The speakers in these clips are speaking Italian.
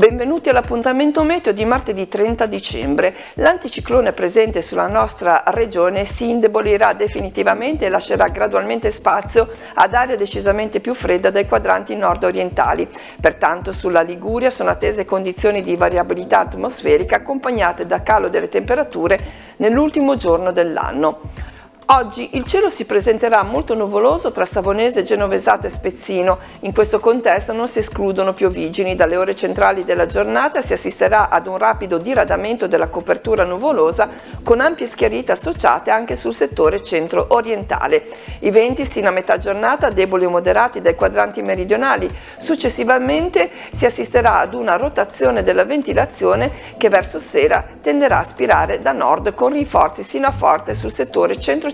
Benvenuti all'appuntamento meteo di martedì 30 dicembre. L'anticiclone presente sulla nostra regione si indebolirà definitivamente e lascerà gradualmente spazio ad aria decisamente più fredda dai quadranti nord-orientali. Pertanto sulla Liguria sono attese condizioni di variabilità atmosferica accompagnate da calo delle temperature nell'ultimo giorno dell'anno. Oggi il cielo si presenterà molto nuvoloso tra Savonese, Genovesato e Spezzino. In questo contesto non si escludono piovigini. Dalle ore centrali della giornata si assisterà ad un rapido diradamento della copertura nuvolosa con ampie schiarite associate anche sul settore centro-orientale. I venti sino a metà giornata deboli o moderati dai quadranti meridionali. Successivamente si assisterà ad una rotazione della ventilazione che verso sera tenderà a spirare da nord con rinforzi sino a forte sul settore centro-occidentale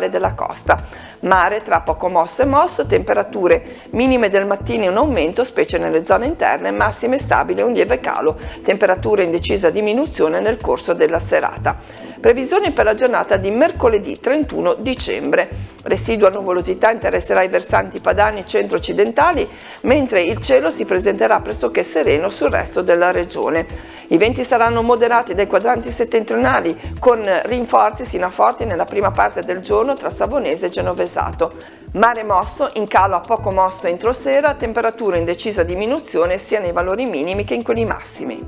della costa. Mare tra poco mosso e mosso, temperature minime del mattino in aumento, specie nelle zone interne, massime stabili e un lieve calo, temperature in decisa diminuzione nel corso della serata. Previsioni per la giornata di mercoledì 31 dicembre. Residua nuvolosità interesserà i versanti padani centro-occidentali, mentre il cielo si presenterà pressoché sereno sul resto della regione. I venti saranno moderati dai quadranti settentrionali, con rinforzi sino a forti nella prima parte del giorno tra Savonese e Genovesato. Mare mosso, in calo a poco mosso entro sera, temperature in decisa diminuzione sia nei valori minimi che in quelli massimi.